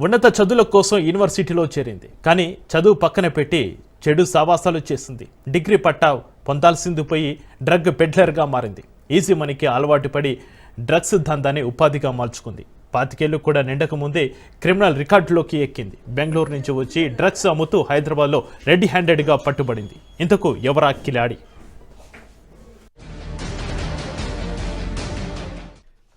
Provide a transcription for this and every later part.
ఉన్నత చదువుల కోసం యూనివర్సిటీలో చేరింది. కానీ చదువు పక్కన పెట్టి చెడు సావాసాలు చేసింది. డిగ్రీ పట్టా పొందాల్సింది పోయి డ్రగ్ పెడ్లర్గా మారింది. ఈజీ మనీకి అలవాటు పడి డ్రగ్స్ దందాన్ని ఉపాధిగా మార్చుకుంది. 25 ఏళ్లు కూడా నిండక ముందే క్రిమినల్ రికార్డులోకి ఎక్కింది. బెంగళూరు నుంచి వచ్చి డ్రగ్స్ అమ్ముతూ హైదరాబాద్లో రెడ్ హ్యాండెడ్గా పట్టుబడింది. ఇంతకు ఎవరా కిలాడి?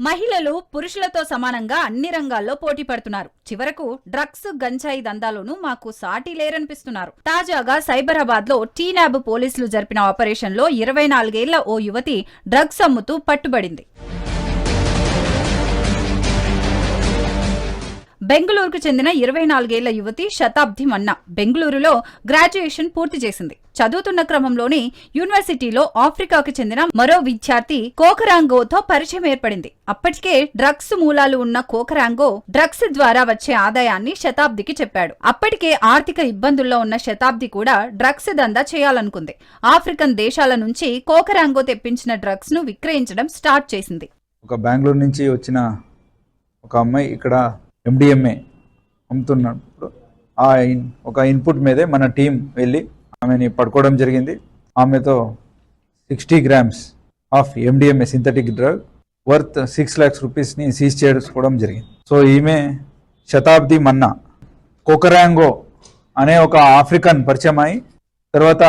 మహిళలు పురుషులతో సమానంగా అన్ని రంగాల్లో పోటీ పడుతున్నారు. చివరకు డ్రగ్స్ గంజాయి దందాలోనూ మాకు సాటి లేరనిపిస్తున్నారు. తాజాగా సైబరాబాద్ లో టీనాబ్ పోలీసులు జరిపిన ఆపరేషన్ లో 24 ఏళ్ల ఓ యువతి డ్రగ్స్ అమ్ముతూ పట్టుబడింది. బెంగళూరుకు చెందిన 24 ఏళ్ల యువతి శతాబ్ది మన్నా బెంగళూరులో గ్రాడ్యుయేషన్ పూర్తి చేసింది. చదువుతున్న క్రమంలోనే యూనివర్సిటీలో ఆఫ్రికాకు చెందిన మరో విద్యార్థి కోకరాంగోతో పరిచయం ఏర్పడింది. అప్పటికే డ్రగ్స్ మూలాలు ఉన్న కోకరాంగో డ్రగ్స్ ద్వారా వచ్చే ఆదాయాన్ని శతాబ్దికి చెప్పాడు. అప్పటికే ఆర్థిక ఇబ్బందుల్లో ఉన్న శతాబ్ది కూడా డ్రగ్స్ దందా చేయాలనుకుంది. ఆఫ్రికన్ దేశాల నుంచి కోకరాంగో తెప్పించిన డ్రగ్స్ ను విక్రయించడం స్టార్ట్ చేసింది. ఒక బెంగళూరు నుంచి వచ్చిన ఒక అమ్మాయి ఇక్కడ MDMA అమ్ముతున్నప్పుడు ఒక ఇన్పుట్ మీదే మన టీం వెళ్ళి ఆమెని పట్టుకోవడం జరిగింది. ఆమెతో 60 grams of MDMA synthetic drug worth 6 lakhs రూపీస్ని సీజ్ చేసుకోవడం జరిగింది. సో ఈమె శతాబ్ది మన్నా కోకరాంగో అనే ఒక ఆఫ్రికన్ పరిచయం అయి తర్వాత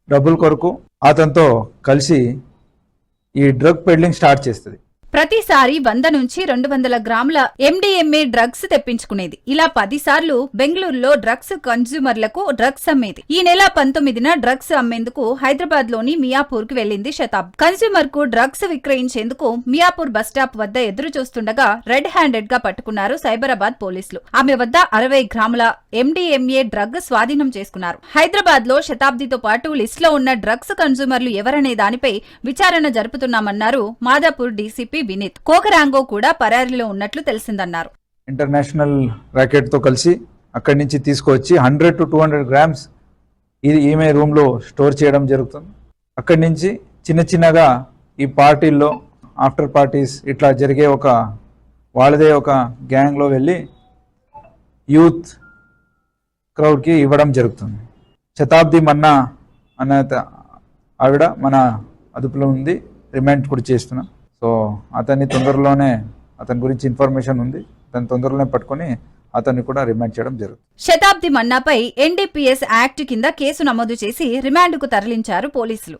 డబ్బుల కొరకు అతనితో కలిసి ఈ డ్రగ్ పెడ్లింగ్ స్టార్ట్ చేస్తుంది. ప్రతిసారి 100 నుంచి 200 గ్రాముల MDMA డ్రగ్స్ తెప్పించుకునేది. ఇలా 10 సార్లు బెంగళూరులో డ్రగ్స్ కన్స్యూమర్లకు డ్రగ్స్ అమ్మేది. ఈ నెల 19న డ్రగ్స్ అమ్మేందుకు హైదరాబాద్ లోని మియాపూర్ కు వెళ్లింది శతాబ్ది. కన్స్యూమర్ కు డ్రగ్స్ విక్రయించేందుకు మియాపూర్ బస్టాప్ వద్ద ఎదురు చూస్తుండగా రెడ్ హ్యాండెడ్ గా పట్టుకున్నారు సైబరాబాద్ పోలీసులు. ఆమె వద్ద 60 గ్రాముల MDMA డ్రగ్ స్వాధీనం చేసుకున్నారు. హైదరాబాద్ లో శతాబ్దితో పాటు లిస్ట్ లో ఉన్న డ్రగ్స్ కన్స్యూమర్లు ఎవరనే దానిపై విచారణ జరుపుతున్నామన్నారు మాదాపూర్ డీసీపీ వినీత్. కోకరాంగో కూడా పరారీలో ఉన్నట్లు తెలిసిందన్నారు. ఇంటర్నేషనల్ ర్యాకెట్ తో కలిసి అక్కడి నుంచి తీసుకువచ్చి 100 to 200 గ్రామ్స్ ఇది ఈమె రూమ్ లో స్టోర్ చేయడం జరుగుతుంది. అక్కడి నుంచి చిన్నగా ఈ పార్టీల్లో ఆఫ్టర్ పార్టీస్ ఇట్లా జరిగే వాళ్ళదే ఒక గ్యాంగ్ లో వెళ్ళి యూత్ క్రౌడ్ కి ఇవ్వడం జరుగుతుంది. శతాబ్ది మన్నా అనే ఆవిడ మన అదుపులో ఉంది, రిమాండ్ కూడా చేస్తున్నాం. సో అతన్ని తొందరలోనే అతని గురించి ఇన్ఫర్మేషన్ ఉంది, అతని తొందరలోనే పట్టుకొని అతన్ని కూడా రిమాండ్ చేయడం జరుగుతుంది. శతాబ్ది మన్నాపై NDPS యాక్ట్ కింద కేసు నమోదు చేసి రిమాండ్కు తరలించారు పోలీసులు.